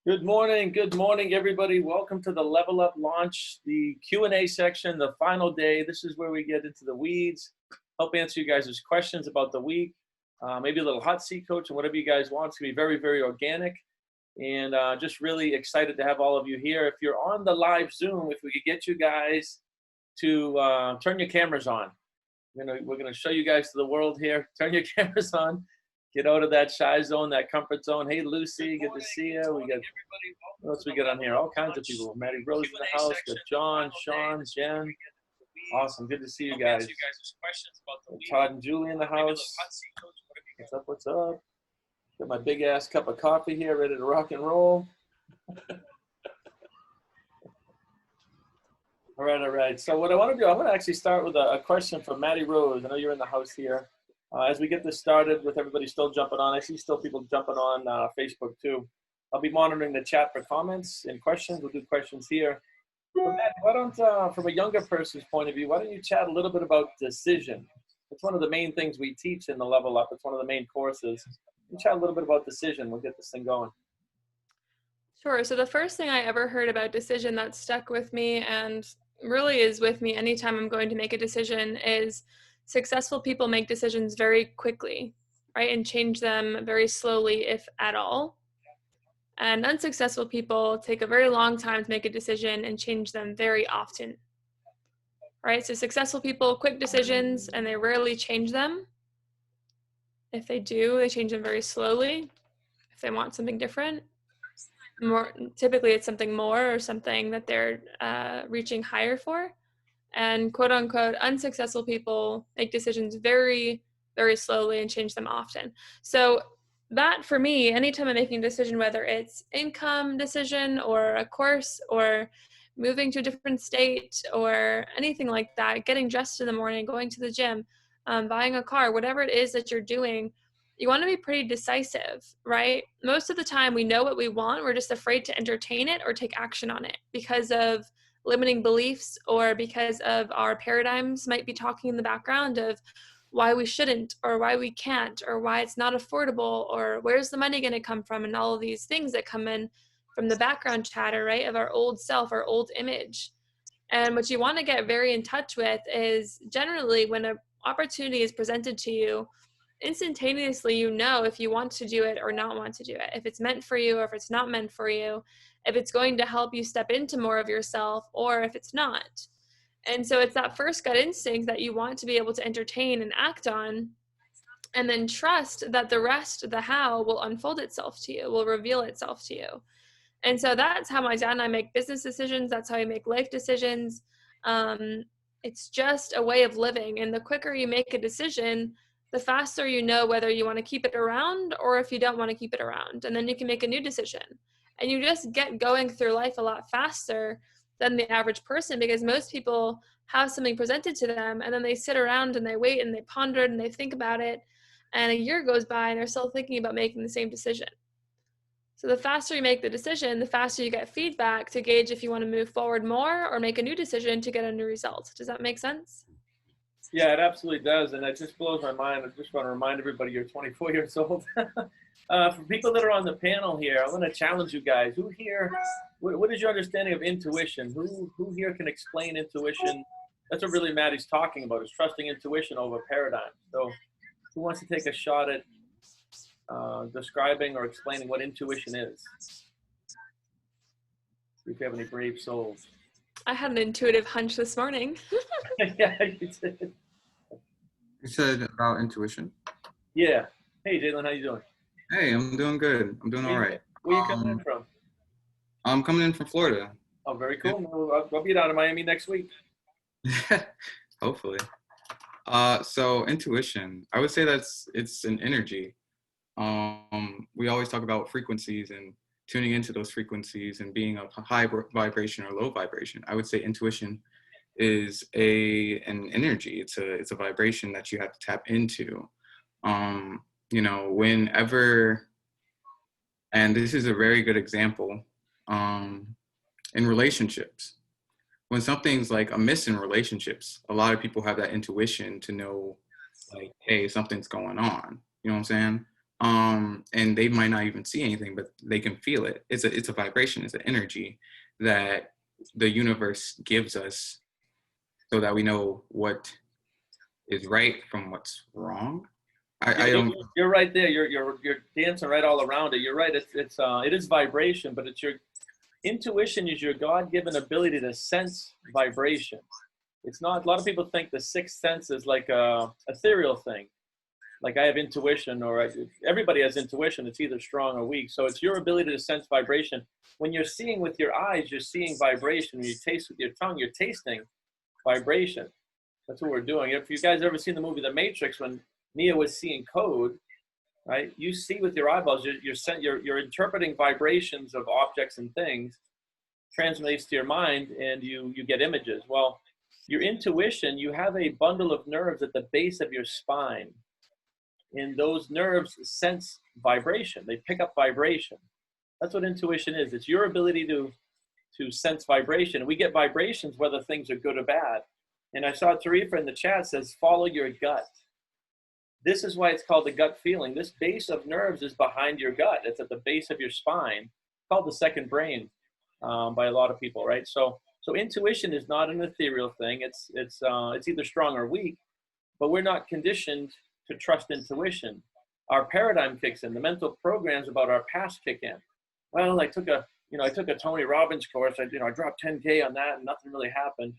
Good morning, everybody. Welcome to the Level Up launch, the Q&A section, the final day. This is where we get into the weeds, help answer you guys' questions about the week, maybe a little hot seat coach and whatever you guys want. It's going to be very, very organic, and just really excited to have all of you here. If you're on the live Zoom, if we could get you guys to turn your cameras on. We're gonna show you guys to the world here. Turn your cameras on. Get out of that shy zone, that comfort zone. Hey, Lucy, good to see you. We got, what else we got on here? All kinds of people. Maddie Rose in the house. Got John, Sean, Jen. Awesome. Good to see you guys. Todd and Julie in the house. What's up? What's up? Got my big ass cup of coffee here, ready to rock and roll. All right. So what I want to do, I'm going to actually start with a question from Maddie Rose. I know you're in the house here. As we get this started with everybody still jumping on, I see still people jumping on Facebook too. I'll be monitoring the chat for comments and questions. We'll do questions here. But Matt, why don't, from a younger person's point of view, why don't you chat a little bit about decision? It's one of the main things we teach in the Level Up. It's one of the main courses. You chat a little bit about decision. We'll get this thing going. Sure. So the first thing I ever heard about decision that stuck with me and really is with me anytime I'm going to make a decision is successful people make decisions very quickly, right? And change them very slowly, if at all. And unsuccessful people take a very long time to make a decision and change them very often, right? So successful people, quick decisions, and they rarely change them. If they do, they change them very slowly. If they want something different, typically it's something more or something that they're reaching higher for. And quote unquote, unsuccessful people make decisions very, very slowly and change them often. So that for me, anytime I'm making a decision, whether it's income decision or a course or moving to a different state or anything like that, getting dressed in the morning, going to the gym, buying a car, whatever it is that you're doing, you want to be pretty decisive, right? Most of the time we know what we want. We're just afraid to entertain it or take action on it because of limiting beliefs or because of our paradigms might be talking in the background of why we shouldn't or why we can't or why it's not affordable or where's the money going to come from and all of these things that come in from the background chatter, right, of our old self, our old image. And what you want to get very in touch with is generally when an opportunity is presented to you, instantaneously you know if you want to do it or not want to do it, if it's meant for you or if it's not meant for you, if it's going to help you step into more of yourself or if it's not. And so it's that first gut instinct that you want to be able to entertain and act on, and then trust that the rest, the how, will unfold itself to you, will reveal itself to you. And so that's how my dad and I make business decisions. That's how we make life decisions. It's just a way of living. And the quicker you make a decision, the faster you know whether you want to keep it around or if you don't want to keep it around. And then you can make a new decision. And you just get going through life a lot faster than the average person because most people have something presented to them and then they sit around and they wait and they ponder and they think about it. And a year goes by and they're still thinking about making the same decision. So the faster you make the decision, the faster you get feedback to gauge if you want to move forward more or make a new decision to get a new result. Does that make sense? Yeah, it absolutely does. And it just blows my mind. I just want to remind everybody you're 24 years old. For people that are on the panel here, I'm going to challenge you guys. Who here, what is your understanding of intuition? Who here can explain intuition? That's what really Maddie's talking about, is trusting intuition over paradigm. So who wants to take a shot at describing or explaining what intuition is? See if you have any brave souls. I had an intuitive hunch this morning. Yeah, you did. You said about intuition? Yeah. Hey, Jalen, how you doing? Hey, I'm doing good. I'm doing all right. Where you coming in from? I'm coming in from Florida. Oh, very cool. Yeah. I'll be down in Miami next week. Hopefully. So intuition, I would say it's an energy. We always talk about frequencies and tuning into those frequencies and being a high vibration or low vibration. I would say intuition is an energy. It's a vibration that you have to tap into. Whenever, and this is a very good example, in relationships, when something's like amiss in relationships, a lot of people have that intuition to know, like, hey, something's going on. You know what I'm saying? and they might not even see anything, but they can feel it. It's a vibration, it's an energy that the universe gives us so that we know what is right from what's wrong. I don't. You're right there. You're dancing right all around it. You're right. It is vibration, but it's your intuition is your God-given ability to sense vibration. It's not. A lot of people think the sixth sense is like a ethereal thing. Like I have intuition, or everybody has intuition. It's either strong or weak. So it's your ability to sense vibration. When you're seeing with your eyes, you're seeing vibration. When you taste with your tongue, you're tasting vibration. That's what we're doing. If you guys ever seen the movie The Matrix, when Neo was seeing code, right? You see with your eyeballs, you're interpreting vibrations of objects and things, translates to your mind, and you get images. Well, your intuition, you have a bundle of nerves at the base of your spine, and those nerves sense vibration. They pick up vibration. That's what intuition is. It's your ability to sense vibration. We get vibrations whether things are good or bad. And I saw Tarifa in the chat says, follow your gut. This is why it's called the gut feeling. This base of nerves is behind your gut. It's at the base of your spine. It's called the second brain by a lot of people, right? So intuition is not an ethereal thing. It's either strong or weak, but we're not conditioned to trust intuition. Our paradigm kicks in. The mental programs about our past kick in. Well, I took a Tony Robbins course. I dropped 10K on that and nothing really happened.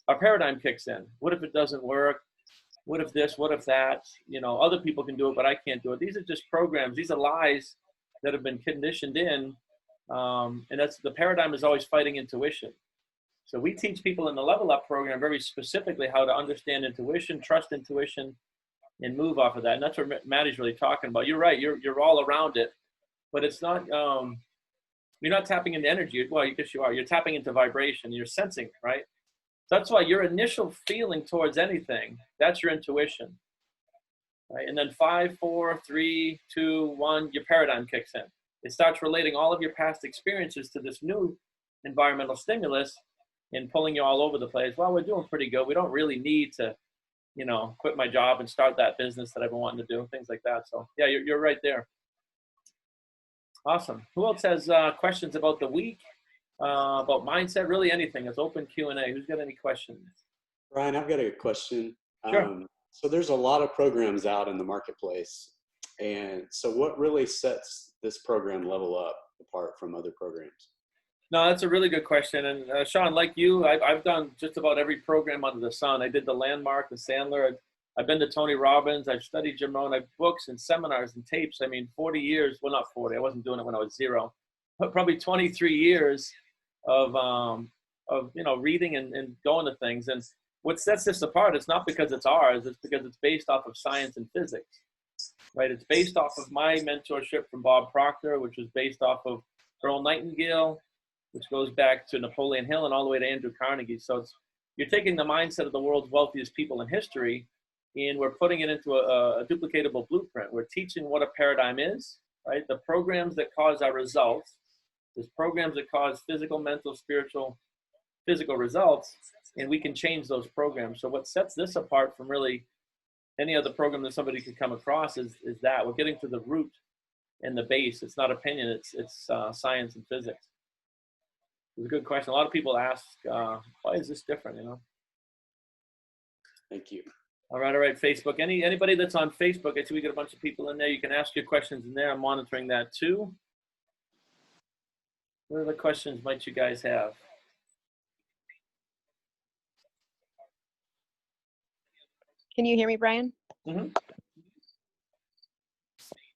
Our paradigm kicks in. What if it doesn't work? What if this? What if that? Other people can do it, but I can't do it. These are just programs. These are lies that have been conditioned in. And that's the paradigm is always fighting intuition. So we teach people in the Level Up program very specifically how to understand intuition, trust intuition, and move off of that. And that's what Maddie's really talking about. You're right. You're all around it, but it's not. You're not tapping into energy. Well, guess you are. You're tapping into vibration. You're sensing, right? That's why your initial feeling towards anything, that's your intuition, right? And then 5, 4, 3, 2, 1, your paradigm kicks in. It starts relating all of your past experiences to this new environmental stimulus and pulling you all over the place. Well, we're doing pretty good. We don't really need to, quit my job and start that business that I've been wanting to do, things like that. So yeah, you're right there. Awesome. Who else has questions about the week? About mindset, really anything. It's open Q&A. Who's got any questions? Brian, I've got a question. Sure. So there's a lot of programs out in the marketplace. And so what really sets this program Level Up apart from other programs? No, that's a really good question. And Sean, like you, I've done just about every program under the sun. I did the Landmark, the Sandler. I've been to Tony Robbins. I've studied Jim Rohn. I've books and seminars and tapes. 40 years. Well, not 40. I wasn't doing it when I was 0. But probably 23 years of reading and going to things. And what sets this apart, it's not because it's ours, it's because it's based off of science and physics, right? It's based off of my mentorship from Bob Proctor, which was based off of Earl Nightingale, which goes back to Napoleon Hill and all the way to Andrew Carnegie. So you're taking the mindset of the world's wealthiest people in history, and we're putting it into a duplicatable blueprint. We're teaching what a paradigm is, right? The programs that cause our results. There's programs that cause physical, mental, spiritual, physical results, and we can change those programs. So what sets this apart from really any other program that somebody could come across is that we're getting to the root and the base. It's not opinion, it's science and physics. It's a good question. A lot of people ask, why is this different, Thank you. All right, Facebook. Anybody that's on Facebook, I see we got a bunch of people in there. You can ask your questions in there. I'm monitoring that too. What other questions might you guys have? Can you hear me, Brian? Mm-hmm.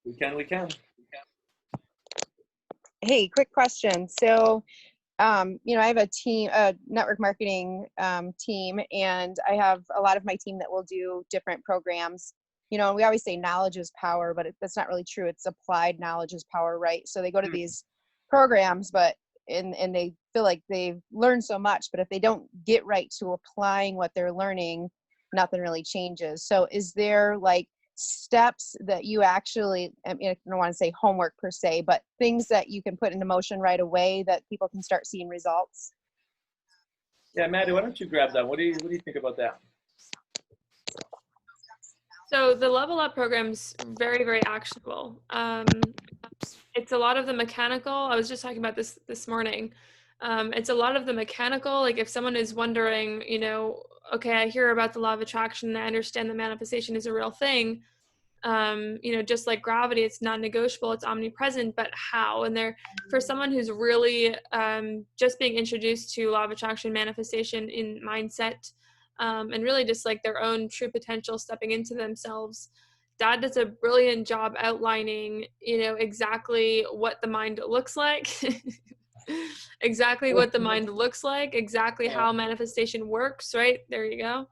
We can. Hey, quick question. So, I have a team, a network marketing team, and I have a lot of my team that will do different programs. We always say knowledge is power, but that's not really true. It's applied knowledge is power, right? So they go to these programs, but and they feel like they've learned so much, but if they don't get right to applying what they're learning, nothing really changes. So is there like steps that you actually, I don't want to say homework per se, but things that you can put into motion right away that people can start seeing results? Yeah, Maddie, why don't you grab that? What do you think about that? So the Level Up program's very, very actionable. It's a lot of the mechanical. I was just talking about this morning. It's a lot of the mechanical. Like if someone is wondering, you know, okay, I hear about the law of attraction and I understand that manifestation is a real thing. You know, just like gravity, it's non-negotiable, it's omnipresent, but how? And there, for someone who's really just being introduced to law of attraction, manifestation in mindset, and really just like their own true potential, stepping into themselves, Dad does a brilliant job outlining, you know, exactly what the mind looks like, exactly what the mind looks like, exactly how manifestation works, right? There you go.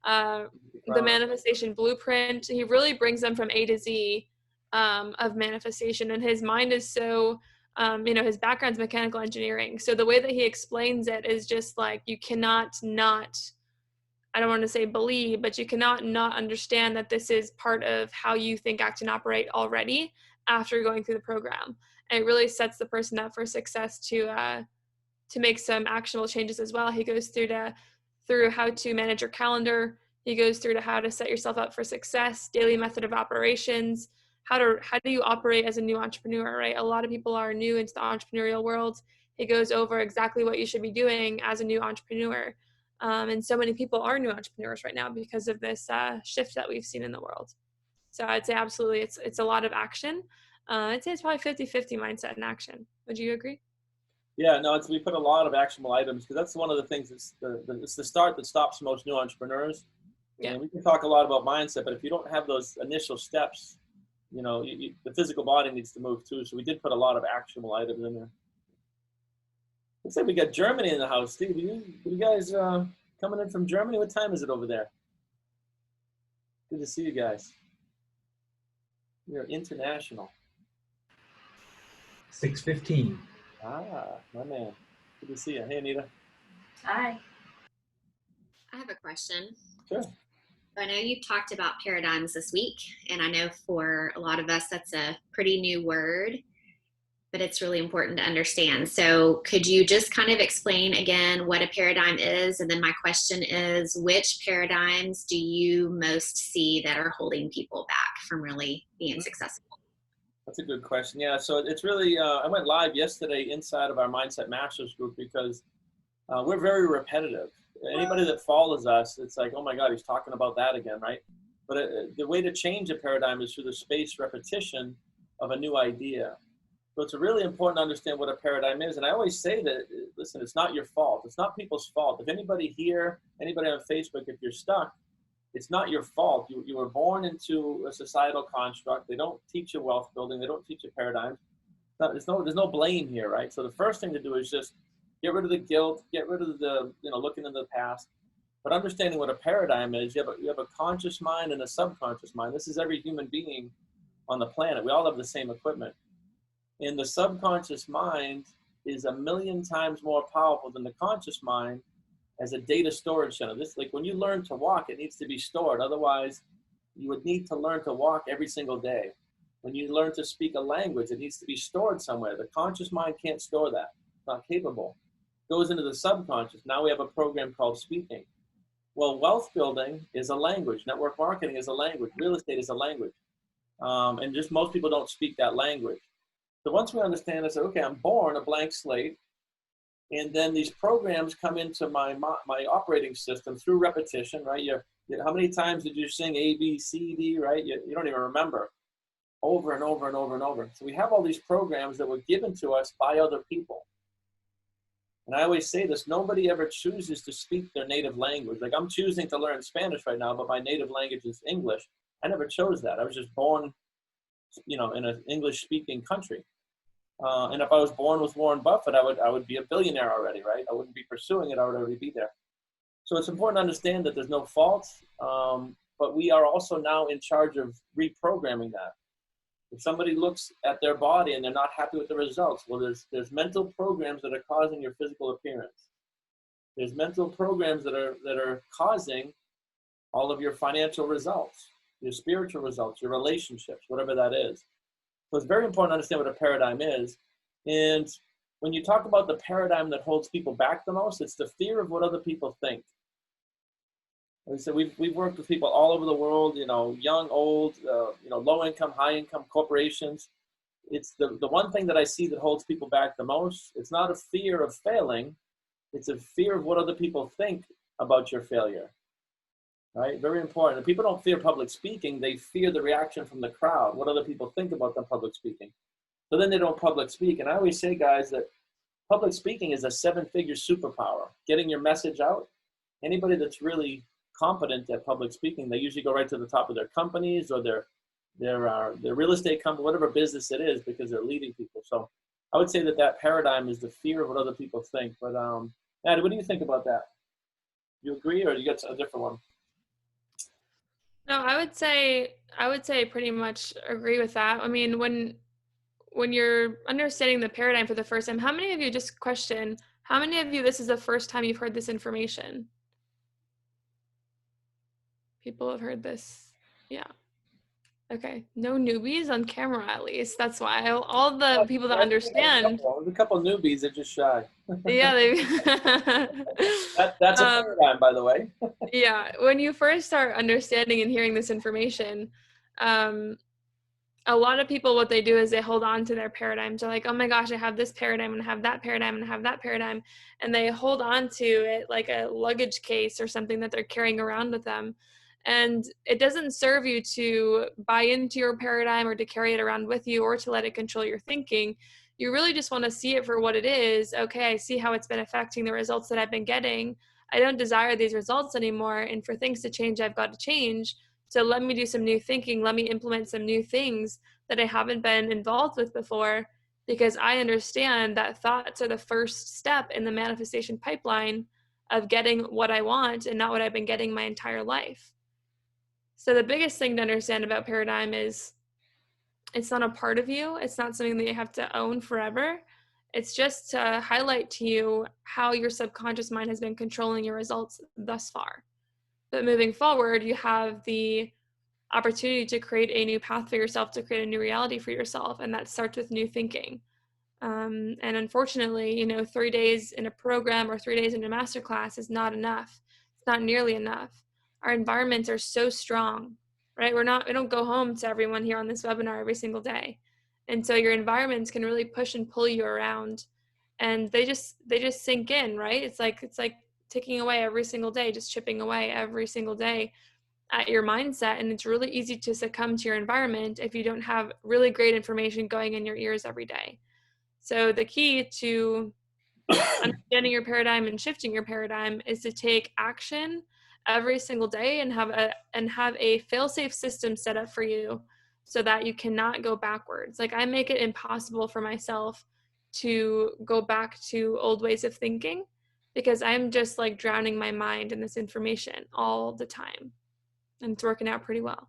The manifestation blueprint. He really brings them from A to Z of manifestation, and his mind is so, you know, his background's mechanical engineering. So the way that he explains it is just like, you cannot not, I don't want to say believe, but you cannot not understand that this is part of how you think, act, and operate already after going through the program. And it really sets the person up for success to make some actionable changes as well. He goes through how to manage your calendar. He goes through to how to set yourself up for success, daily method of operations, how do you operate as a new entrepreneur, right? A lot of people are new into the entrepreneurial world. He goes over exactly what you should be doing as a new entrepreneur. And so many people are new entrepreneurs right now because of this shift that we've seen in the world. So I'd say absolutely, it's a lot of action. I'd say it's probably 50-50 mindset and action. Would you agree? Yeah, no, we put a lot of actionable items because that's one of the things it's the start that stops most new entrepreneurs. Yeah. And we can talk a lot about mindset, but if you don't have those initial steps, you know, the physical body needs to move too. So we did put a lot of actionable items in there. Looks like we got Germany in the house. Steve, you guys coming in from Germany? What time is it over there? Good to see you guys. You're international. 6:15. Ah, my man. Good to see you. Hey, Anita. Hi. I have a question. Sure. I know you talked about paradigms this week, and I know for a lot of us that's a pretty new word, but it's really important to understand. So could you just kind of explain again what a paradigm is? And then my question is, which paradigms do you most see that are holding people back from really being successful? That's a good question. Yeah, so it's really, I went live yesterday inside of our Mindset Masters group because we're very repetitive. Anybody that follows us, it's like, oh my God, he's talking about that again, right? But the way to change a paradigm is through the spaced repetition of a new idea. So it's really important to understand what a paradigm is. And I always say that, listen, it's not your fault. It's not people's fault. If anybody here, anybody on Facebook, if you're stuck, it's not your fault. You were born into a societal construct. They don't teach you wealth building. They don't teach you paradigms. There's no blame here, right? So the first thing to do is just get rid of the guilt, get rid of the, looking into the past, but understanding what a paradigm is. You have a conscious mind and a subconscious mind. This is every human being on the planet. We all have the same equipment. And the subconscious mind is 1,000,000 times more powerful than the conscious mind as a data storage center. This, like when you learn to walk, it needs to be stored. Otherwise, you would need to learn to walk every single day. When you learn to speak a language, it needs to be stored somewhere. The conscious mind can't store that. It's not capable. It goes into the subconscious. Now we have a program called speaking. Well, wealth building is a language. Network marketing is a language. Real estate is a language. And just most people don't speak that language. So once we understand, I said, okay, I'm born a blank slate. And then these programs come into my operating system through repetition, right? How many times did you sing A, B, C, D, right? You don't even remember. Over and over and over and over. So we have all these programs that were given to us by other people. And I always say this, nobody ever chooses to speak their native language. Like I'm choosing to learn Spanish right now, but my native language is English. I never chose that. I was just born, in an English-speaking country. And if I was born with Warren Buffett, I would be a billionaire already, right? I wouldn't be pursuing it. I would already be there. So it's important to understand that there's no fault, but we are also now in charge of reprogramming that. If somebody looks at their body and they're not happy with the results, well, there's mental programs that are causing your physical appearance. There's mental programs that are causing all of your financial results, your spiritual results, your relationships, whatever that is. So it's very important to understand what a paradigm is. And when you talk about the paradigm that holds people back the most, it's the fear of what other people think. So we've worked with people all over the world, young, old, low income, high income corporations. It's the one thing that I see that holds people back the most. It's not a fear of failing. It's a fear of what other people think about your failure, right? Very important. And people don't fear public speaking. They fear the reaction from the crowd, what other people think about them public speaking. So then they don't public speak. And I always say, guys, that public speaking is a 7-figure superpower. Getting your message out. Anybody that's really competent at public speaking, they usually go right to the top of their companies or their real estate company, whatever business it is, because they're leading people. So I would say that paradigm is the fear of what other people think. But Maddie, what do you think about that? You agree, or you got a different one? No, I would say pretty much agree with that. I mean, when you're understanding the paradigm for the first time, how many of you, just question, how many of you this is the first time you've heard this information? People have heard this. Yeah. Okay. No newbies on camera, at least. That's why all the people that understand. There's a couple newbies that are just shy. Yeah. That's a paradigm, by the way. Yeah. When you first start understanding and hearing this information, a lot of people, what they do is they hold on to their paradigms. They're like, oh my gosh, I have this paradigm and I have that paradigm and I have that paradigm. And they hold on to it like a luggage case or something that they're carrying around with them. And it doesn't serve you to buy into your paradigm or to carry it around with you or to let it control your thinking. You really just want to see it for what it is. Okay, I see how it's been affecting the results that I've been getting. I don't desire these results anymore. And for things to change, I've got to change. So let me do some new thinking. Let me implement some new things that I haven't been involved with before, because I understand that thoughts are the first step in the manifestation pipeline of getting what I want and not what I've been getting my entire life. So the biggest thing to understand about paradigm is it's not a part of you. It's not something that you have to own forever. It's just to highlight to you how your subconscious mind has been controlling your results thus far. But moving forward, you have the opportunity to create a new path for yourself, to create a new reality for yourself. And that starts with new thinking. And unfortunately, 3 days in a program or 3 days in a masterclass is not enough. It's not nearly enough. Our environments are so strong, right? We don't go home to everyone here on this webinar every single day. And so your environments can really push and pull you around, and they just sink in, right? It's like ticking away every single day, just chipping away every single day at your mindset. And it's really easy to succumb to your environment if you don't have really great information going in your ears every day. So the key to understanding your paradigm and shifting your paradigm is to take action every single day and have a fail-safe system set up for you so that you cannot go backwards. Like, I make it impossible for myself to go back to old ways of thinking, because I'm just like drowning my mind in this information all the time. And it's working out pretty well.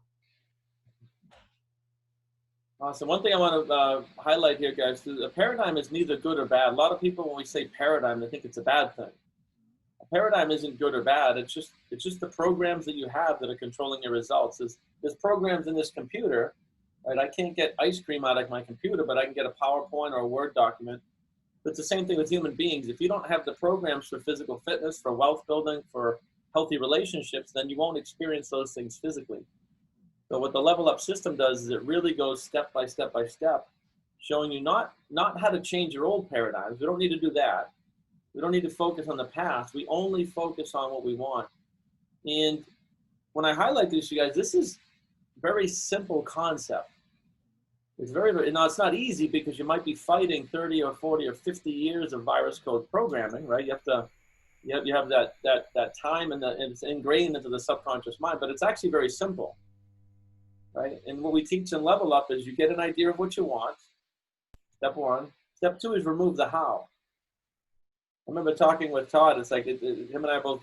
Awesome. One thing I want to highlight here, guys, a paradigm is neither good or bad. A lot of people, when we say paradigm, they think it's a bad thing. A paradigm isn't good or bad. It's just the programs that you have that are controlling your results. There's programs in this computer, right? I can't get ice cream out of my computer, but I can get a PowerPoint or a Word document. But it's the same thing with human beings. If you don't have the programs for physical fitness, for wealth building, for healthy relationships, then you won't experience those things physically. So what the Level Up system does is it really goes step by step by step, showing you not how to change your old paradigms. We don't need to do that. We don't need to focus on the past. We only focus on what we want. And when I highlight this, you guys, this is a very simple concept. It's it's not easy, because you might be fighting 30 or 40 or 50 years of virus code programming, right? You have that time, and it's ingrained into the subconscious mind, but it's actually very simple, right? And what we teach in Level Up is you get an idea of what you want, step one. Step two is remove the how. I remember talking with Todd. It's like him and I are both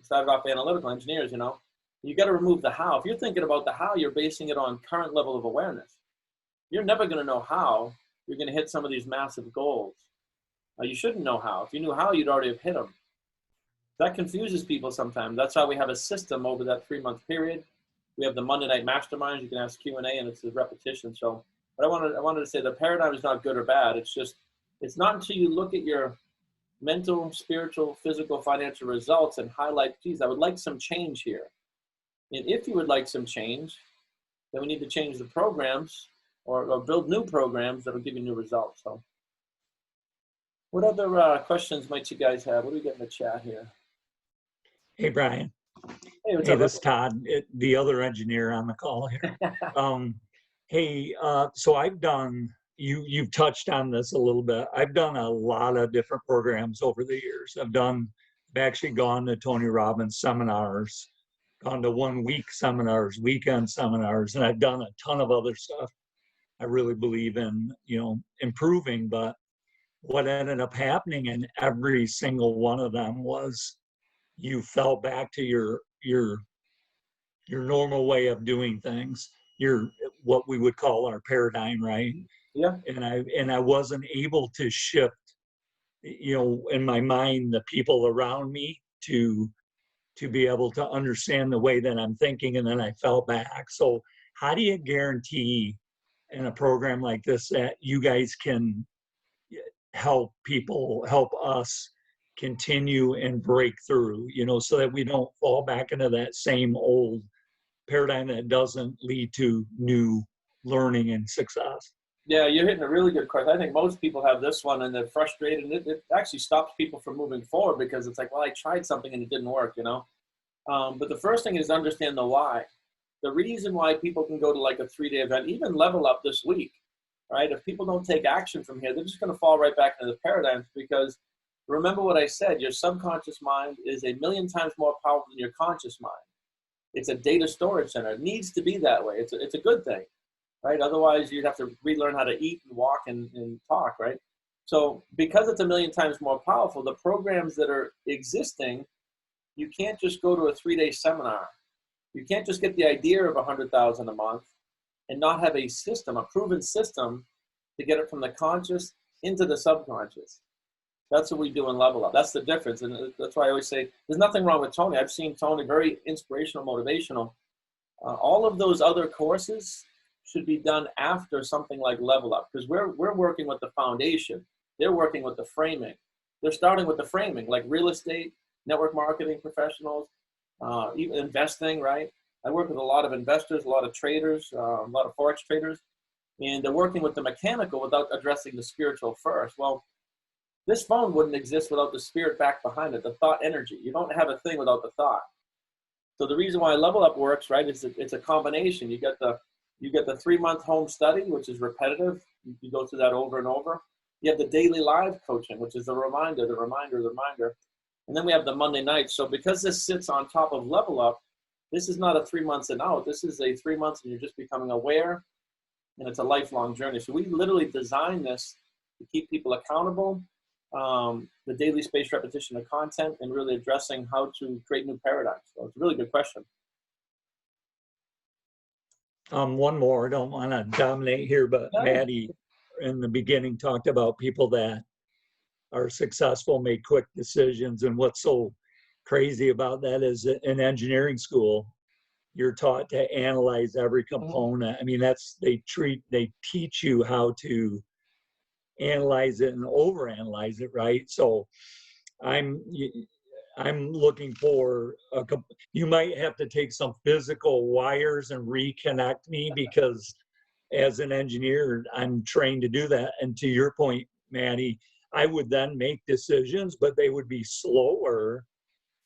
started off analytical engineers, You got to remove the how. If you're thinking about the how, you're basing it on current level of awareness. You're never going to know how you're going to hit some of these massive goals. You shouldn't know how. If you knew how, you'd already have hit them. That confuses people sometimes. That's why we have a system over that 3-month period. We have the Monday night masterminds. You can ask Q&A, and it's a repetition. So, but I wanted to say the paradigm is not good or bad. It's not until you look at your mental, spiritual, physical, financial results and highlight, geez, I would like some change here. And if you would like some change, then we need to change the programs or build new programs that will give you new results. So what other questions might you guys have? What do we get in the chat here? Hey, Brian. Hey, what's Hey, up? this is Todd, the other engineer on the call here. Hey, so I've done, you've touched on this a little bit. I've done a lot of different programs over the years. I've actually gone to Tony Robbins seminars, gone to 1 week seminars, weekend seminars, and I've done a ton of other stuff. I really believe in, improving, but what ended up happening in every single one of them was you fell back to your normal way of doing things, what we would call our paradigm, right? Yeah. And I wasn't able to shift, in my mind, the people around me to be able to understand the way that I'm thinking, and then I fell back. So how do you guarantee in a program like this that you guys can help us continue and break through, so that we don't fall back into that same old paradigm that doesn't lead to new learning and success? Yeah, you're hitting a really good question. I think most people have this one and they're frustrated, and it actually stops people from moving forward because it's like, well, I tried something and it didn't work, But the first thing is to understand the why. The reason why people can go to like a 3-day event, even level up this week, right? If people don't take action from here, they're just going to fall right back into the paradigms, because remember what I said, your subconscious mind is 1,000,000 times more powerful than your conscious mind. It's a data storage center. It needs to be that way. It's a good thing, right? Otherwise, you'd have to relearn how to eat and walk and talk, right? So because it's 1,000,000 times more powerful, the programs that are existing, you can't just go to a 3-day seminar. You can't just get the idea of 100,000 a month and not have a system, a proven system to get it from the conscious into the subconscious. That's what we do in Level Up. That's the difference. And that's why I always say there's nothing wrong with Tony. I've seen Tony very inspirational, motivational. All of those other courses should be done after something like Level Up, because we're working with the foundation. They're working with the framing. They're starting with the framing, like real estate, network marketing professionals, even investing, right? I work with a lot of investors, a lot of traders, a lot of Forex traders, and they're working with the mechanical without addressing the spiritual first. Well, this phone wouldn't exist without the spirit back behind it, the thought energy. You don't have a thing without the thought. So the reason why Level Up works, right, is it's a combination. You get the 3-month home study, which is repetitive. You go through that over and over. You have the daily live coaching, which is the reminder. And then we have the Monday night. So because this sits on top of Level Up, this is not a 3 months and out. This is a 3 months and you're just becoming aware, and it's a lifelong journey. So we literally designed this to keep people accountable, the daily spaced repetition of content, and really addressing how to create new paradigms. So it's a really good question. One more, I don't want to dominate here, but Maddie in the beginning talked about people that are successful, make quick decisions. And what's so crazy about that is that in engineering school, you're taught to analyze every component. I mean, they teach you how to analyze it and overanalyze it, right? So I'm looking for you might have to take some physical wires and reconnect me, because as an engineer, I'm trained to do that. And to your point, Maddie, I would then make decisions, but they would be slower,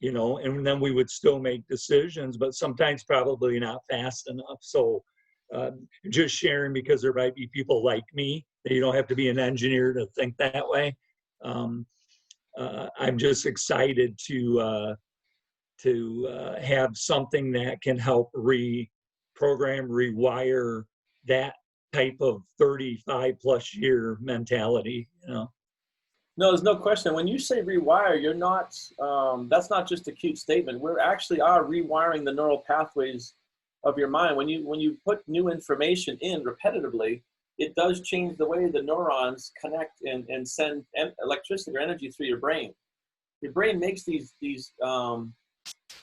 and then we would still make decisions, but sometimes probably not fast enough. So just sharing, because there might be people like me, that you don't have to be an engineer to think that way. I'm just excited to have something that can help reprogram, rewire that type of 35+ year mentality, No, there's no question. When you say rewire, you're not, that's not just a cute statement. We actually are rewiring the neural pathways of your mind. When you put new information in repetitively, it does change the way the neurons connect and send electricity or energy through your brain. Your brain makes these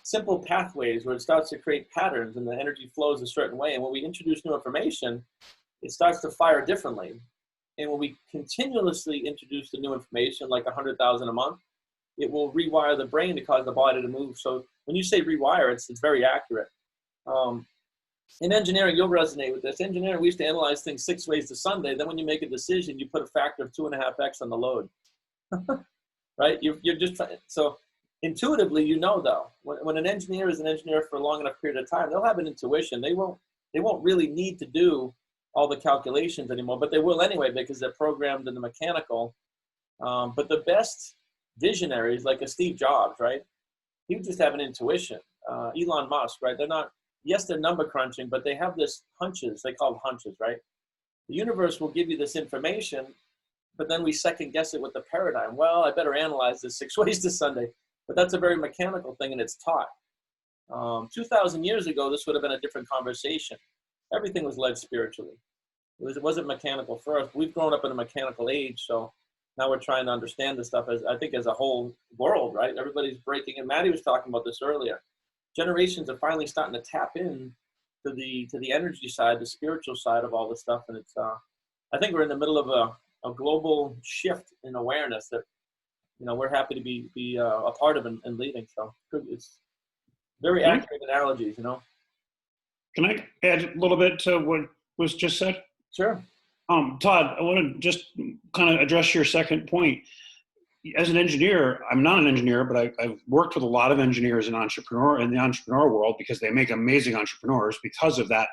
simple pathways where it starts to create patterns and the energy flows a certain way. And when we introduce new information, it starts to fire differently. And when we continuously introduce the new information, like 100,000 a month, it will rewire the brain to cause the body to move. So when you say rewire, it's very accurate. In engineering, you'll resonate with this. Engineering, we used to analyze things 6 ways to Sunday. Then when you make a decision, you put a factor of 2.5x on the load, right? You're just trying. So intuitively, you know, though, when an engineer is an engineer for a long enough period of time, they'll have an intuition. They won't really need to do all the calculations anymore, but they will anyway because they're programmed in the mechanical. But the best visionaries, like a Steve Jobs, right? He would just have an intuition. Elon Musk, right? They're number crunching, but they have this hunches. They call them hunches, right? The universe will give you this information, but then we second guess it with the paradigm. Well, I better analyze this 6 ways to Sunday. But that's a very mechanical thing, and it's taught. 2,000 years ago, this would have been a different conversation. Everything was led spiritually. It wasn't mechanical first. We've grown up in a mechanical age, so now we're trying to understand this stuff as a whole world, right? Everybody's breaking in. Maddie was talking about this earlier. Generations are finally starting to tap in to the energy side, the spiritual side of all this stuff, and it's. I think we're in the middle of a global shift in awareness that, you know, we're happy to be a part of and leading. So it's very accurate analogies, you know. Can I add a little bit to what was just said? Sure. Todd, I want to just kind of address your second point. As an engineer, I'm not an engineer, but I've worked with a lot of engineers in the entrepreneur world because they make amazing entrepreneurs because of that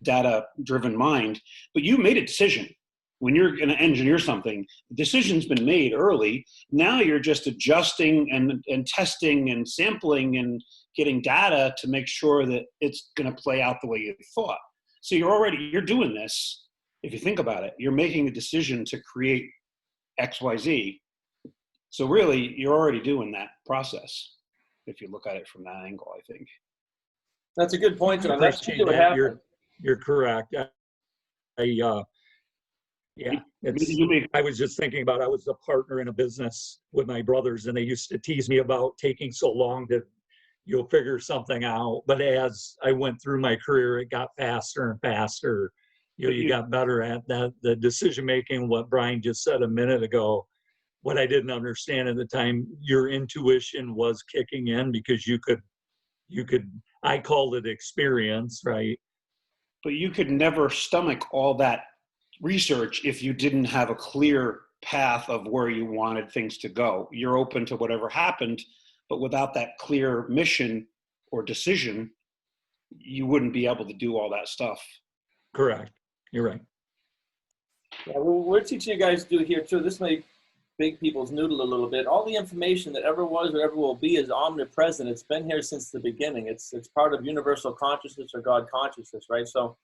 data-driven mind. But you made a decision. When you're going to engineer something, the decision's been made early. Now you're just adjusting and testing and sampling and getting data to make sure that it's going to play out the way you thought. So you're doing this. If you think about it, you're making a decision to create XYZ. So really, you're already doing that process. If you look at it from that angle, I think. That's a good point, John. That's Appreciate what that. happened. You're correct. I was just thinking about, I was a partner in a business with my brothers, and they used to tease me about taking so long to, you'll figure something out. But as I went through my career, it got faster and faster. You got better at that, the decision making. What Brian just said a minute ago, what I didn't understand at the time, your intuition was kicking in because you could, I called it experience, right? But you could never stomach all that research if you didn't have a clear path of where you wanted things to go. You're open to whatever happened, but without that clear mission or decision, you wouldn't be able to do all that stuff. Correct. You're right. Yeah, well, we're teaching you guys to do here too. This may big people's noodle a little bit. All the information that ever was or ever will be is omnipresent. It's been here since the beginning. It's part of universal consciousness or God consciousness, right? So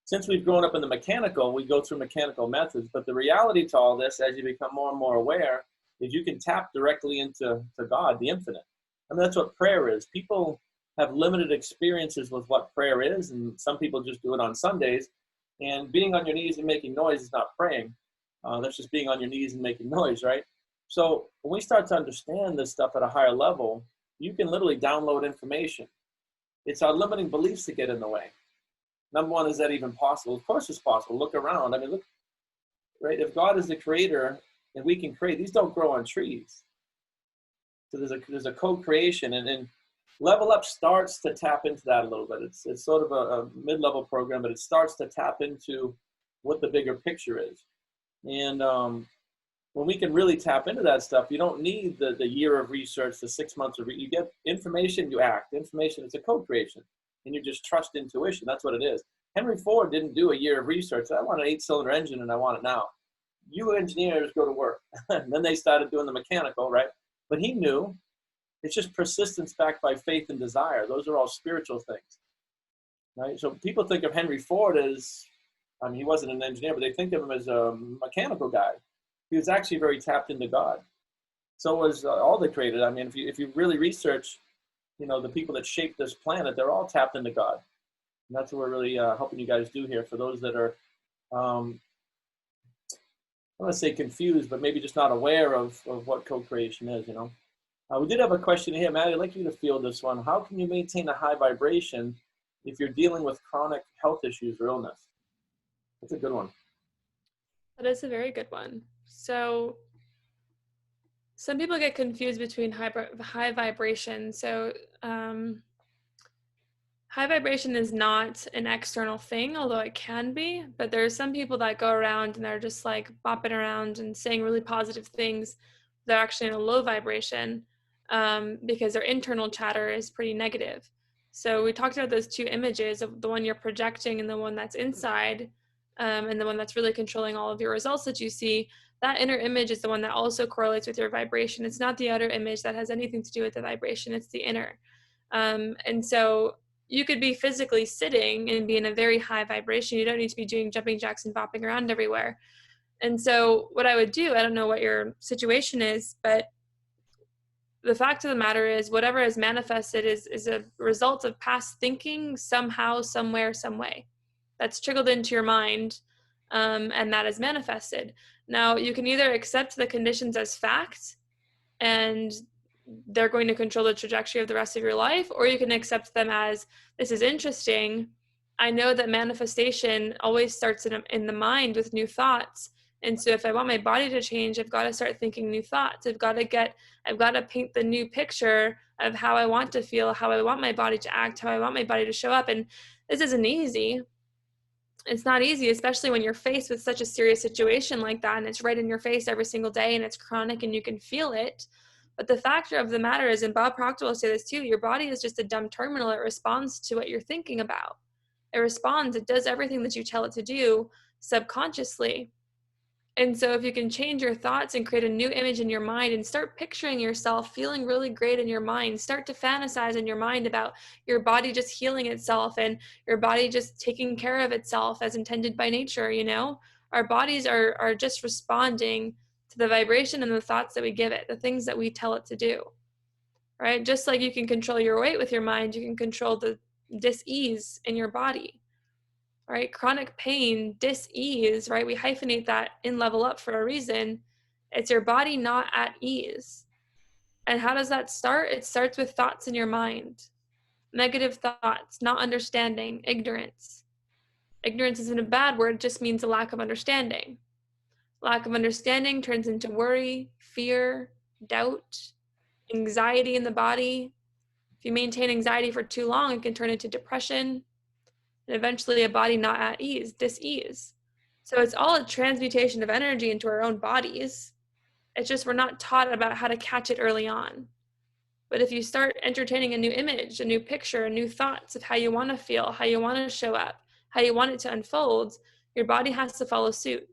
since we've grown up in the mechanical, we go through mechanical methods. But the reality to all this, as you become more and more aware, is you can tap directly into God, the infinite. I mean, that's what prayer is. People have limited experiences with what prayer is, and some people just do it on Sundays. And being on your knees and making noise is not praying. That's just being on your knees and making noise, right? So when we start to understand this stuff at a higher level, you can literally download information. It's our limiting beliefs that get in the way. Number one, is that even possible? Of course it's possible. Look around. I mean, look, right? If God is the creator and we can create, these don't grow on trees. So there's a co-creation, and Level Up starts to tap into that a little bit. It's sort of a mid-level program, but it starts to tap into what the bigger picture is. And when we can really tap into that stuff, you don't need the year of research, the 6 months of you get information, you act. Information, it's a co-creation. And you just trust intuition. That's what it is. Henry Ford didn't do a year of research. I want an 8-cylinder engine and I want it now. You engineers go to work. And then they started doing the mechanical, right? But he knew it's just persistence backed by faith and desire. Those are all spiritual things, right? So people think of Henry Ford as, I mean, he wasn't an engineer, but they think of him as a mechanical guy. He was actually very tapped into God. So was all the created. I mean, if you really research, you know, the people that shape this planet, they're all tapped into God. And that's what we're really helping you guys do here for those that are, I don't want to say confused, but maybe just not aware of what co-creation is, you know. We did have a question here, Maddie. I'd like you to field this one. How can you maintain a high vibration if you're dealing with chronic health issues or illness? That's a good one. That is a very good one. So some people get confused between high vibration. So High vibration is not an external thing, although it can be, but there's some people that go around and they're just like bopping around and saying really positive things. They're actually in a low vibration because their internal chatter is pretty negative. So we talked about those two images of the one you're projecting and the one that's inside, and the one that's really controlling all of your results that you see. That inner image is the one that also correlates with your vibration. It's not the outer image that has anything to do with the vibration, it's the inner. And so you could be physically sitting and be in a very high vibration. You don't need to be doing jumping jacks and bopping around everywhere. And so what I would do, I don't know what your situation is, but the fact of the matter is whatever is manifested is a result of past thinking somehow, somewhere, some way. That's trickled into your mind, and that is manifested. Now, you can either accept the conditions as fact, and they're going to control the trajectory of the rest of your life, or you can accept them as, this is interesting. I know that manifestation always starts in the mind with new thoughts. And so if I want my body to change, I've got to start thinking new thoughts. I've got to paint the new picture of how I want to feel, how I want my body to act, how I want my body to show up. And this isn't easy. It's not easy, especially when you're faced with such a serious situation like that, and it's right in your face every single day, and it's chronic and you can feel it. But the fact of the matter is, and Bob Proctor will say this too, your body is just a dumb terminal. It responds to what you're thinking about. It responds, it does everything that you tell it to do subconsciously. And so if you can change your thoughts and create a new image in your mind and start picturing yourself feeling really great in your mind, start to fantasize in your mind about your body just healing itself and your body just taking care of itself as intended by nature, you know? Our bodies are just responding to the vibration and the thoughts that we give it, the things that we tell it to do, right? Just like you can control your weight with your mind, you can control the dis-ease in your body. Right? Chronic pain, dis-ease, right? We hyphenate that in Level Up for a reason. It's your body not at ease. And how does that start? It starts with thoughts in your mind. Negative thoughts, not understanding, ignorance. Ignorance isn't a bad word, it just means a lack of understanding. Lack of understanding turns into worry, fear, doubt, anxiety in the body. If you maintain anxiety for too long, it can turn into depression, and eventually a body not at ease, dis-ease. So it's all a transmutation of energy into our own bodies. It's just we're not taught about how to catch it early on. But if you start entertaining a new image, a new picture, new thoughts of how you want to feel, how you want to show up, how you want it to unfold, your body has to follow suit.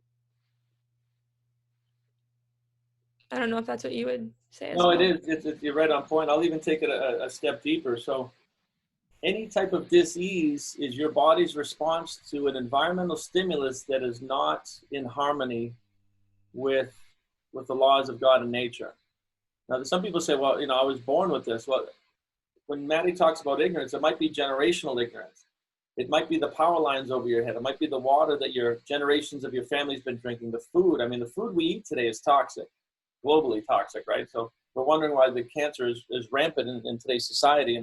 I don't know if that's what you would say as well. No, it is. You're right on point. I'll even take it a step deeper. So any type of dis-ease is your body's response to an environmental stimulus that is not in harmony with the laws of God and nature. Now, some people say, well, I was born with this. Well, when Maddie talks about ignorance, it might be generational ignorance. It might be the power lines over your head. It might be the water that your generations of your family's been drinking, the food. I mean, the food we eat today is toxic, globally toxic, right? So we're wondering why the cancer is rampant in today's society,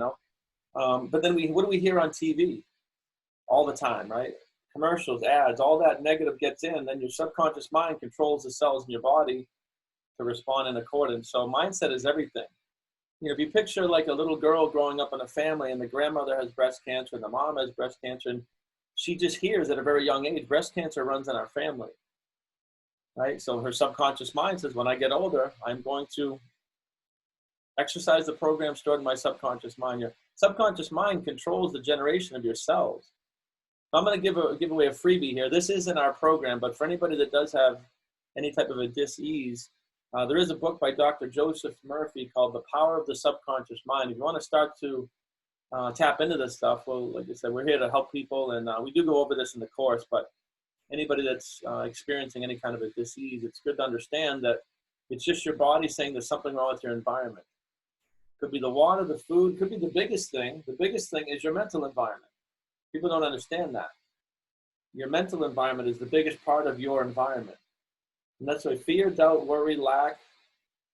But then what do we hear on TV all the time, right? Commercials, ads, all that negative gets in, then your subconscious mind controls the cells in your body to respond in accordance. So mindset is everything. If you picture like a little girl growing up in a family and the grandmother has breast cancer and the mom has breast cancer, and she just hears at a very young age, breast cancer runs in our family, right? So her subconscious mind says, when I get older, I'm going to exercise the program stored in my subconscious mind. Your subconscious mind controls the generation of your cells. I'm going to give away a freebie here. This isn't our program, but for anybody that does have any type of a dis-ease, there is a book by Dr. Joseph Murphy called The Power of the Subconscious Mind. If you want to start to tap into this stuff, well, like I said, we're here to help people, and we do go over this in the course, but anybody that's experiencing any kind of a dis-ease, it's good to understand that it's just your body saying there's something wrong with your environment. Could be the water, the food, could be the biggest thing. The biggest thing is your mental environment. People don't understand that. Your mental environment is the biggest part of your environment. And that's why fear, doubt, worry, lack.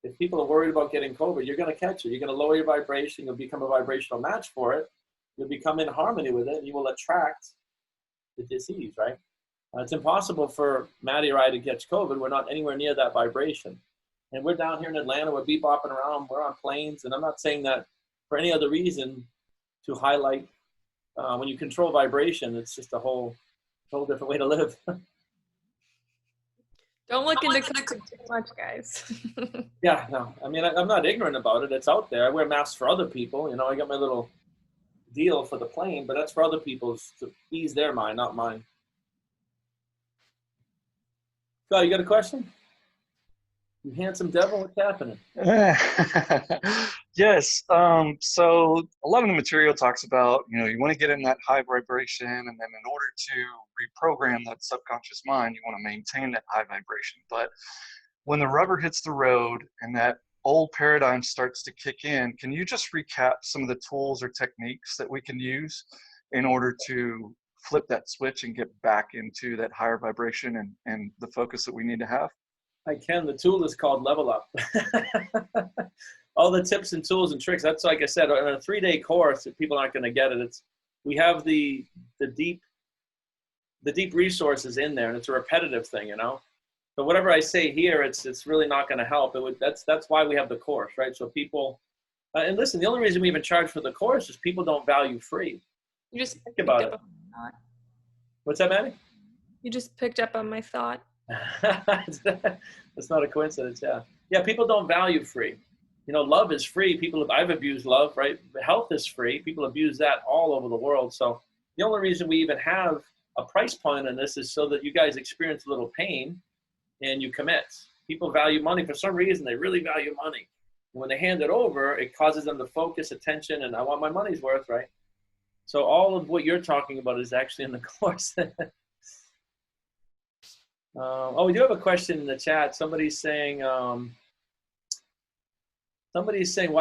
If people are worried about getting COVID, you're going to catch it. You're going to lower your vibration. You'll become a vibrational match for it. You'll become in harmony with it, and you will attract the disease, right? It's impossible for Maddie or I to catch COVID. We're not anywhere near that vibration. And we're down here in Atlanta. We're bebopping around. We're on planes. And I'm not saying that for any other reason to highlight when you control vibration, it's just a whole different way to live. Don't look into cooking too much, guys. Yeah, no, I mean, I'm not ignorant about it. It's out there. I wear masks for other people. You know, I got my little deal for the plane, but that's for other people's to ease their mind, not mine. So, you got a question? You handsome devil, what's happening? Yes. So a lot of the material talks about, you want to get in that high vibration, and then in order to reprogram that subconscious mind, you want to maintain that high vibration. But when the rubber hits the road and that old paradigm starts to kick in, can you just recap some of the tools or techniques that we can use in order to flip that switch and get back into that higher vibration and the focus that we need to have? I can. The tool is called Level Up. All the tips and tools and tricks. That's, like I said, in a 3-day course, if people aren't going to get it, we have the deep resources in there, and it's a repetitive thing, you know. But whatever I say here, it's really not going to help. That's why we have the course, right? So people, and listen, the only reason we even charge for the course is people don't value free. You just think about it. What's that, Maddie? You just picked up on my thought. That's not a coincidence. Yeah, people don't value free. You know, love is free. I've abused love, right? Health is free. People abuse that all over the world. So the only reason we even have a price point in this is so that you guys experience a little pain and you commit. People value money for some reason. They really value money. When they hand it over, it causes them to focus, attention, and I want my money's worth, right? So all of what you're talking about is actually in the course. We do have a question in the chat. Somebody's saying, why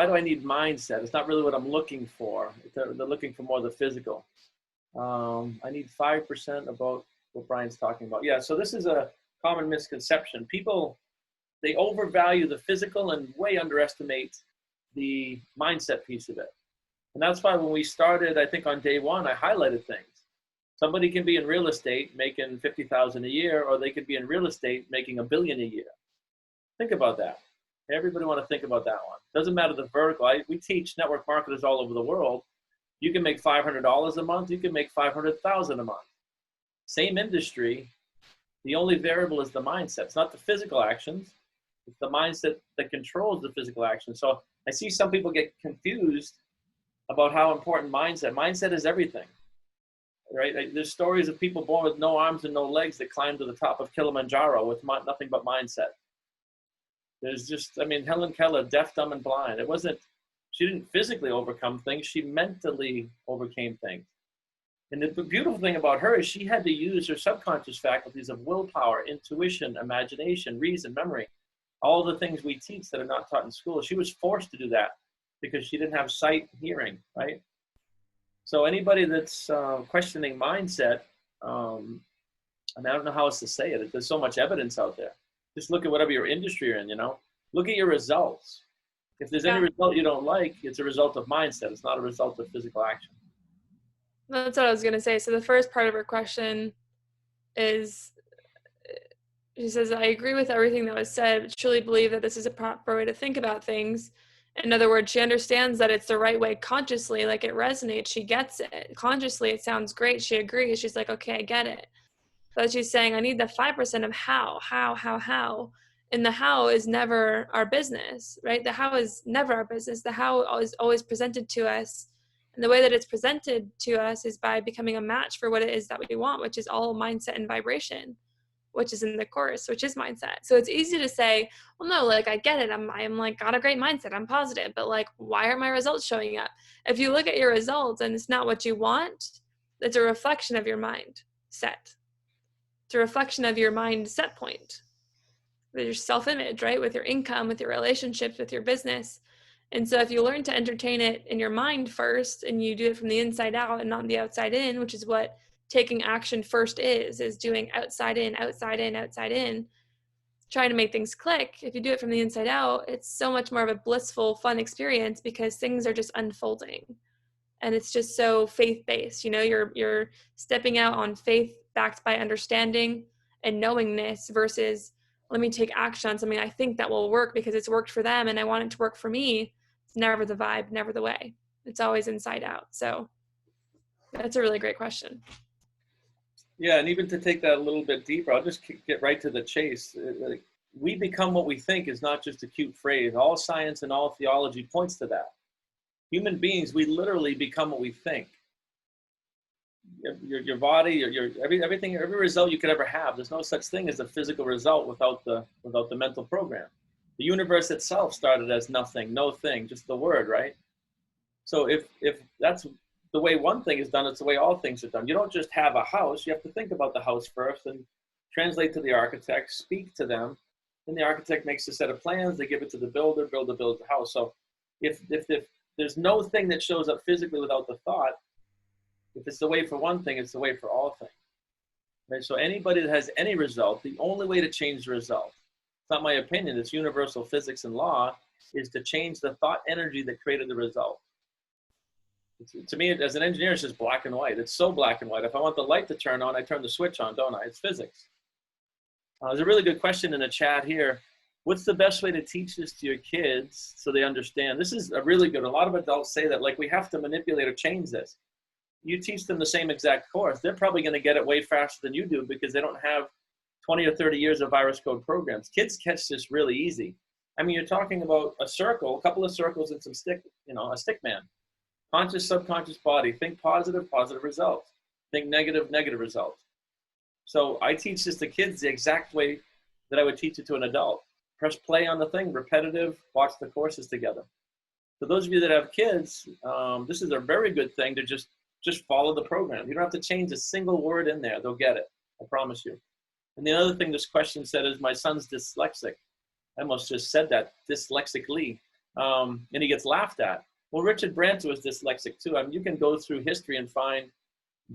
do I need mindset? It's not really what I'm looking for. They're looking for more of the physical. I need 5% about what Brian's talking about. Yeah, so this is a common misconception. People, they overvalue the physical and way underestimate the mindset piece of it. And that's why when we started, I think on day one, I highlighted things. Somebody can be in real estate making $50,000 a year, or they could be in real estate making $1 billion a year. Think about that. Everybody want to think about that one. Doesn't matter the vertical. We teach network marketers all over the world. You can make $500 a month. You can make $500,000 a month. Same industry. The only variable is the mindset. It's not the physical actions. It's the mindset that controls the physical action. So I see some people get confused about how important mindset is everything. Right? There's stories of people born with no arms and no legs that climbed to the top of Kilimanjaro with nothing but mindset. There's just, Helen Keller, deaf, dumb, and blind. She didn't physically overcome things. She mentally overcame things. And the beautiful thing about her is she had to use her subconscious faculties of willpower, intuition, imagination, reason, memory, all the things we teach that are not taught in school. She was forced to do that because she didn't have sight, hearing, right? So anybody that's questioning mindset, I don't know how else to say it. There's so much evidence out there. Just look at whatever your industry you're in, you know. Look at your results. If there's any result you don't like, it's a result of mindset. It's not a result of physical action. That's what I was going to say. So the first part of her question is, she says, I agree with everything that was said, but truly believe that this is a proper way to think about things. In other words, she understands that it's the right way consciously, like it resonates. She gets it. Consciously, it sounds great. She agrees. She's like, okay, I get it. But she's saying, I need the 5% of how. And the how is never our business, right? The how is never our business. The how is always presented to us. And the way that it's presented to us is by becoming a match for what it is that we want, which is all mindset and vibration, which is in the course, which is mindset. So it's easy to say, well, no, like, I get it. I'm like, got a great mindset. I'm positive, but like, why aren't my results showing up? If you look at your results and it's not what you want, it's a reflection of your mindset. It's a reflection of your mind set point, with your self-image, right? With your income, with your relationships, with your business. And so if you learn to entertain it in your mind first, and you do it from the inside out and not the outside in, which is what taking action first is doing outside in, trying to make things click. If you do it from the inside out, it's so much more of a blissful, fun experience because things are just unfolding. And it's just so faith-based. You know, you're stepping out on faith backed by understanding and knowingness versus let me take action on something I think that will work because it's worked for them and I want it to work for me. It's never the vibe, never the way. It's always inside out. So That's a really great question. Yeah, and even to take that a little bit deeper, I'll just get right to the chase. Like, we become what we think is not just a cute phrase. All science and all theology points to that. Human beings, we literally become what we think. Your body, everything, every result you could ever have. There's no such thing as a physical result without the mental program. The universe itself started as nothing, no thing, just the word, right? So if that's the way one thing is done, it's the way all things are done. You don't just have a house. You have to think about the house first and translate to the architect, speak to them. Then the architect makes a set of plans. They give it to the builder. Builder builds the house. So if there's no thing that shows up physically without the thought, if it's the way for one thing, it's the way for all things. Right? So anybody that has any result, the only way to change the result, it's not my opinion, it's universal physics and law, is to change the thought energy that created the result. To me, as an engineer, it's just black and white. It's so black and white. If I want the light to turn on, I turn the switch on, don't I? It's physics. There's a really good question in the chat here. What's the best way to teach this to your kids so they understand? This is a really good, a lot of adults say that, like, we have to manipulate or change this. You teach them the same exact course, they're probably going to get it way faster than you do because they don't have 20 or 30 years of virus code programs. Kids catch this really easy. I mean, you're talking about a circle, a couple of circles and some stick, a stick man. Conscious, subconscious body. Think positive, positive results. Think negative, negative results. So I teach this to kids the exact way that I would teach it to an adult. Press play on the thing, repetitive, watch the courses together. For those of you that have kids, this is a very good thing to just follow the program. You don't have to change a single word in there. They'll get it. I promise you. And the other thing this question said is, my son's dyslexic. I almost just said that, dyslexically. And he gets laughed at. Well, Richard Branson was dyslexic too. I mean, you can go through history and find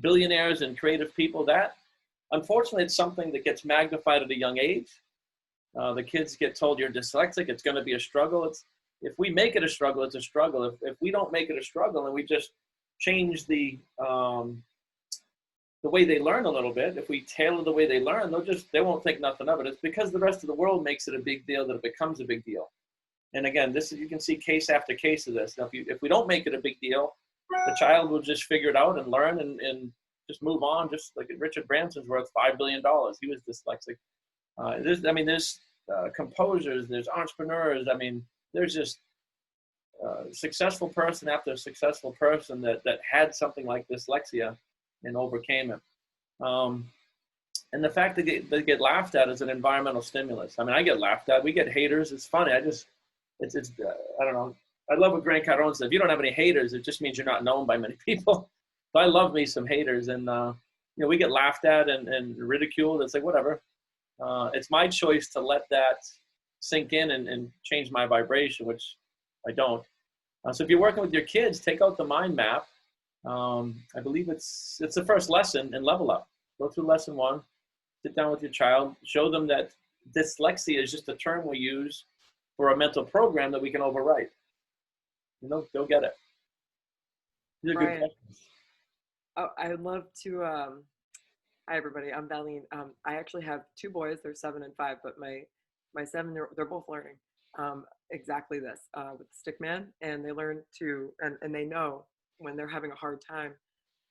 billionaires and creative people that, unfortunately, it's something that gets magnified at a young age. The kids get told you're dyslexic, it's going to be a struggle. If we make it a struggle, it's a struggle. If we don't make it a struggle and we just change the way they learn a little bit, if we tailor the way they learn, they won't think nothing of it. It's because the rest of the world makes it a big deal that it becomes a big deal. And again, you can see case after case of this. Now, if we don't make it a big deal, the child will just figure it out and learn and just move on. Just like Richard Branson's worth $5 billion. He was dyslexic. There's composers, there's entrepreneurs. I mean, there's just successful person after successful person that had something like dyslexia and overcame it. And the fact that they get laughed at is an environmental stimulus. I mean, I get laughed at. We get haters. It's funny. I don't know. I love what Grant Cardone said. If you don't have any haters, it just means you're not known by many people. So I love me some haters. And, we get laughed at and ridiculed. It's like, whatever. It's my choice to let that sink in and change my vibration, which I don't. So if you're working with your kids, take out the mind map. I believe it's the first lesson in Level Up. Go through lesson 1, sit down with your child, show them that dyslexia is just a term we use for a mental program that we can overwrite. They'll get it. These are good questions. Oh, I would love to, hi everybody, I'm Valine. I actually have 2 boys, they're 7 and 5, but my 7, they're both learning exactly this with Stickman, and they learn to, and they know when they're having a hard time,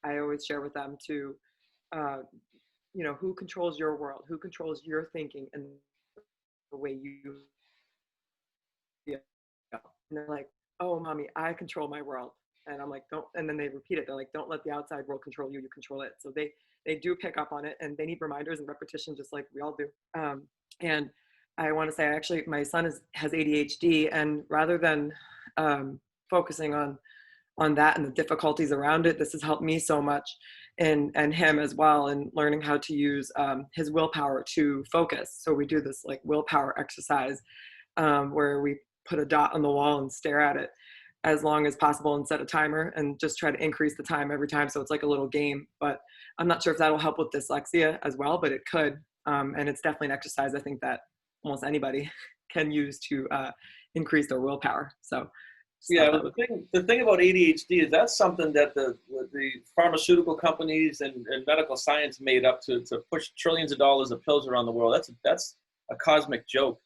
I always share with them to, who controls your world, who controls your thinking and the way you feel. And they're like, oh, mommy, I control my world. And I'm like, don't, and then they repeat it. They're like, don't let the outside world control you, you control it. So they do pick up on it, and they need reminders and repetition just like we all do. And I want to say, actually, my son has ADHD, and rather than focusing on that and the difficulties around it, this has helped me so much, and him as well, and learning how to use his willpower to focus. So we do this like willpower exercise where we put a dot on the wall and stare at it as long as possible and set a timer and just try to increase the time every time. So it's like a little game, but I'm not sure if that'll help with dyslexia as well, but it could. And it's definitely an exercise I think that almost anybody can use to increase their willpower. So yeah, but the thing about ADHD is that's something that the pharmaceutical companies and medical science made up to push trillions of dollars of pills around the world. That's a cosmic joke.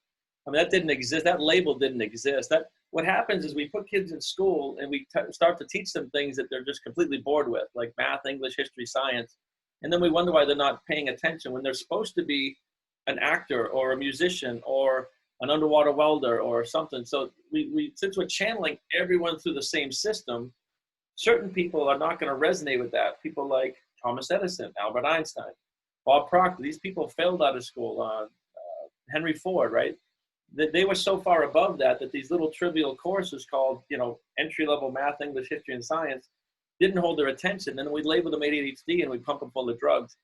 I mean, that didn't exist. That label didn't exist. what happens is we put kids in school and we start to teach them things that they're just completely bored with, like math, English, history, science. And then we wonder why they're not paying attention when they're supposed to be an actor or a musician or an underwater welder or something. So since we're channeling everyone through the same system, certain people are not going to resonate with that. People like Thomas Edison, Albert Einstein, Bob Proctor. These people failed out of school. Henry Ford, right? They were so far above that these little trivial courses called, entry-level math, English, history, and science didn't hold their attention. And then we label them ADHD and we pump them full of drugs.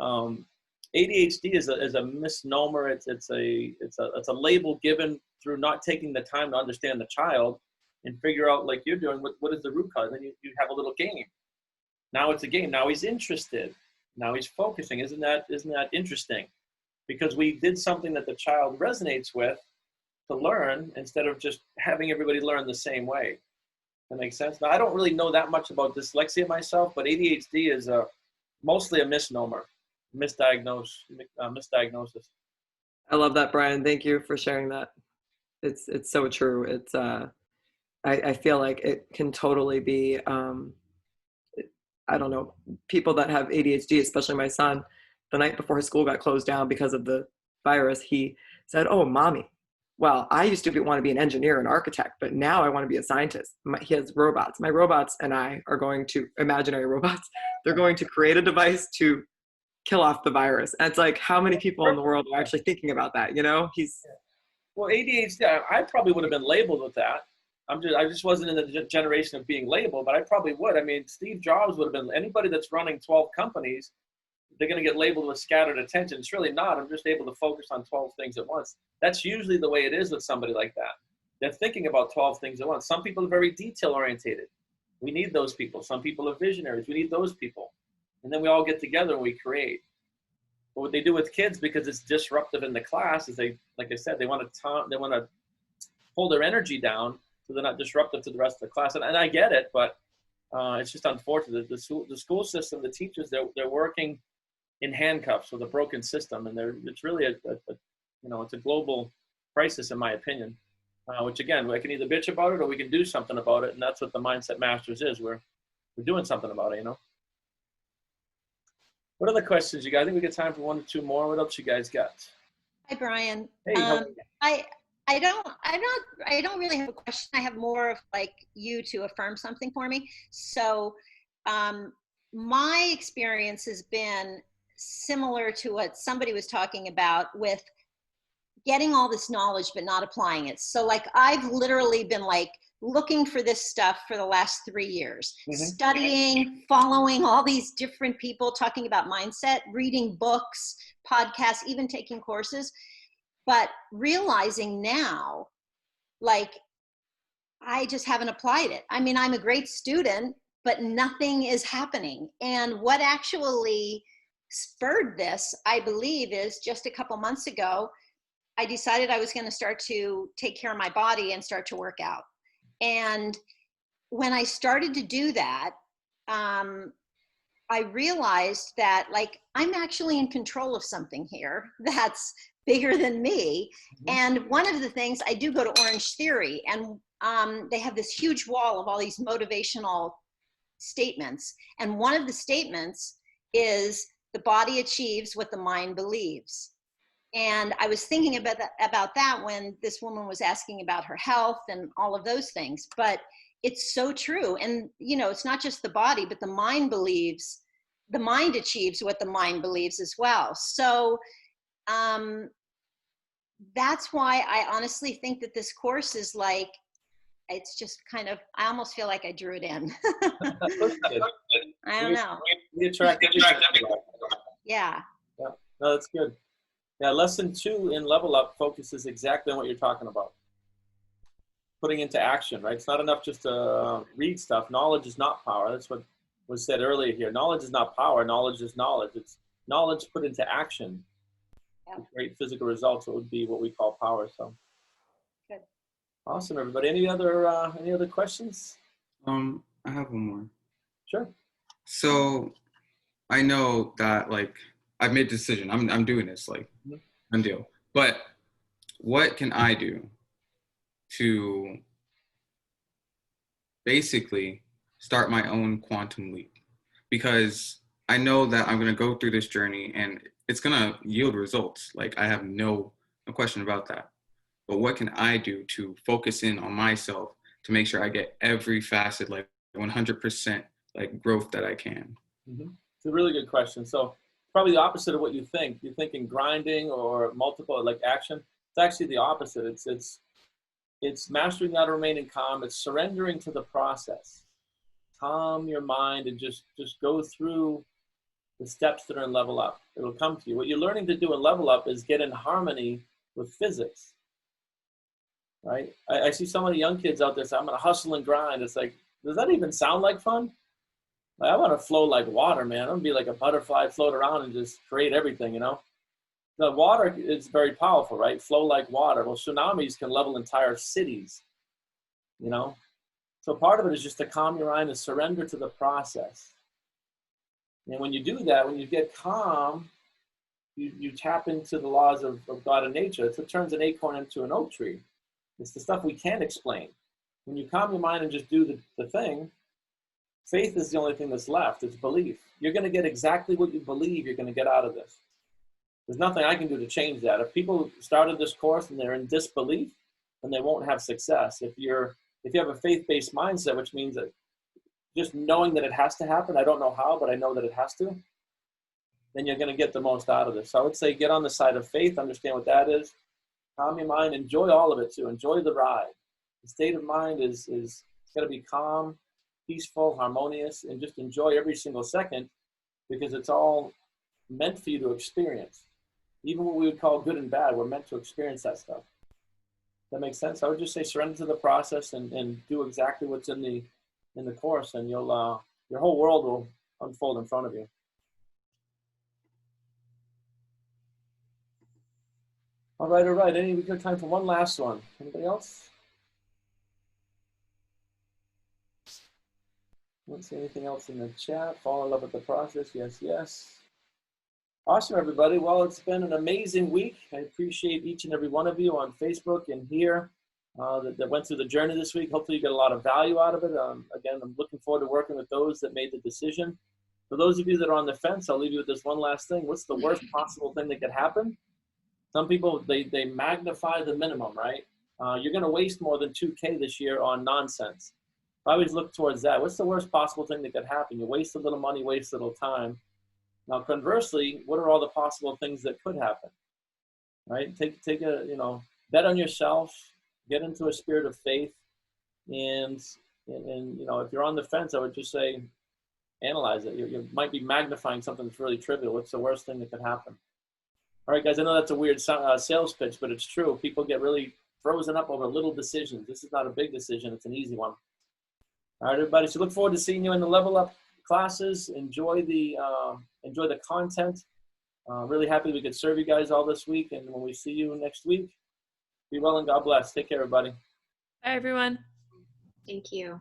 ADHD is a misnomer. It's a label given through not taking the time to understand the child and figure out, like you're doing, what is the root cause. And you have a little game. Now it's a game. Now he's interested. Now he's focusing. Isn't that interesting? Because we did something that the child resonates with to learn instead of just having everybody learn the same way. That makes sense? Now, I don't really know that much about dyslexia myself, but ADHD is mostly a misnomer, misdiagnosis. I love that, Brian. Thank you for sharing that. It's so true. It's I feel like it can totally be, I don't know, people that have ADHD, especially my son, the night before his school got closed down because of the virus, he said, "Oh, mommy, well, I used to want to be an engineer and architect, but now I want to be a scientist." He has robots. My robots and I are going to, imaginary robots, they're going to create a device to kill off the virus. And it's like, how many people in the world are actually thinking about that? Well, ADHD, I probably would have been labeled with that. I just wasn't in the generation of being labeled, but I probably would. I mean, Steve Jobs would have been, anybody that's running 12 companies, they're going to get labeled with scattered attention. It's really not. I'm just able to focus on 12 things at once. That's usually the way it is with somebody like that. They're thinking about 12 things at once. Some people are very detail orientated. We need those people. Some people are visionaries. We need those people. And then we all get together and we create. But what they do with kids, because it's disruptive in the class, is they, like I said, they want to hold their energy down so they're not disruptive to the rest of the class. And I get it, but it's just unfortunate. The school system, the teachers, they're working in handcuffs with a broken system, and it's really it's a global crisis, in my opinion. Which again, we can either bitch about it or we can do something about it, and that's what the Mindset Masters is. We're doing something about it, What other questions you guys? I think we got time for one or two more. What else you guys got? Hi, Brian. Hey, how are you? I don't really have a question. I have more of like you to affirm something for me. So my experience has been similar to what somebody was talking about with getting all this knowledge but not applying it. So like I've literally been like looking for this stuff for the last 3 years, studying, following all these different people talking about mindset, reading books, podcasts, even taking courses, but realizing now, like, I just haven't applied it. I mean, I'm a great student, but nothing is happening. And what actually spurred this, I believe, is just a couple months ago, I decided I was going to start to take care of my body and start to work out. And when I started to do that, I realized that like I'm actually in control of something here that's bigger than me. And one of the things, I do go to Orange Theory, and they have this huge wall of all these motivational statements. And one of the statements is the body achieves what the mind believes. And I was thinking about that when this woman was asking about her health and all of those things, but it's so true. And, it's not just the body, but the mind achieves what the mind believes as well. So that's why I honestly think that this course is like, it's just kind of, I almost feel like I drew it in. I don't know. We attract Yeah. No, that's good. Yeah, lesson 2 in Level Up focuses exactly on what you're talking about. Putting into action, right? It's not enough just to read stuff. Knowledge is not power. That's what was said earlier here. Knowledge is not power. Knowledge is knowledge. It's knowledge put into action. Yeah. Great physical results. It would be what we call power. So, good. Awesome, everybody. Any other questions? I have one more. Sure. So, I know that like I've made a decision. I'm doing this, like, done deal. But what can I do to basically start my own quantum leap, because I know that I'm going to go through this journey and it's going to yield results. Like, I have no question about that. But what can I do to focus in on myself to make sure I get every facet, like 100% like growth that I can? Mm-hmm. It's a really good question. So probably the opposite of what you think. You're thinking grinding or multiple, like action. It's actually the opposite. It's mastering how to remain calm. It's surrendering to the process. Calm your mind and just go through the steps that are in level up. It'll come to you. What you're learning to do in level up is get in harmony with physics, right? I see so many young kids out there say, I'm going to hustle and grind. It's like, does that even sound like fun? Like, I want to flow like water, man. I'm going to be like a butterfly, float around and just create everything, you know? The water is very powerful, right? Flow like water. Well, tsunamis can level entire cities, you know? So part of it is just to calm your mind and surrender to the process. And when you do that, when you get calm, you tap into the laws of God and nature. It's what turns an acorn into an oak tree. It's the stuff we can't explain. When you calm your mind and just do the thing, faith is the only thing that's left. It's belief. You're going to get exactly what you believe you're going to get out of this. There's nothing I can do to change that. If people started this course and they're in disbelief, then they won't have success. If you have a faith-based mindset, which means that just knowing that it has to happen, I don't know how, but I know that it has to, then you're going to get the most out of this. So I would say get on the side of faith, understand what that is, calm your mind, enjoy all of it too, enjoy the ride. The state of mind is got to be calm, peaceful, harmonious, and just enjoy every single second, because it's all meant for you to experience. Even what we would call good and bad, we're meant to experience that stuff. That makes sense? I would just say surrender to the process and do exactly what's in the course, and you'll your whole world will unfold in front of you. All right. We got time for one last one. Anybody else? I don't see anything else in the chat. Fall in love with the process. Yes. Awesome, everybody. Well, it's been an amazing week. I appreciate each and every one of you on Facebook and here that went through the journey this week. Hopefully you get a lot of value out of it. Again, I'm looking forward to working with those that made the decision. For those of you that are on the fence, I'll leave you with this one last thing. What's the worst possible thing that could happen? Some people, they magnify the minimum, right? You're going to waste more than $2,000 this year on nonsense. I always look towards that. What's the worst possible thing that could happen? You waste a little money, waste a little time. Now, conversely, what are all the possible things that could happen, right? Take a, bet on yourself, get into a spirit of faith, and if you're on the fence, I would just say, analyze it. You might be magnifying something that's really trivial. What's the worst thing that could happen? All right, guys, I know that's a weird sales pitch, but it's true. People get really frozen up over little decisions. This is not a big decision. It's an easy one. All right, everybody. So look forward to seeing you in the Level Up classes. Enjoy the content. Really happy we could serve you guys all this week. And when we see you next week, be well and God bless. Take care, everybody. Bye, everyone. Thank you.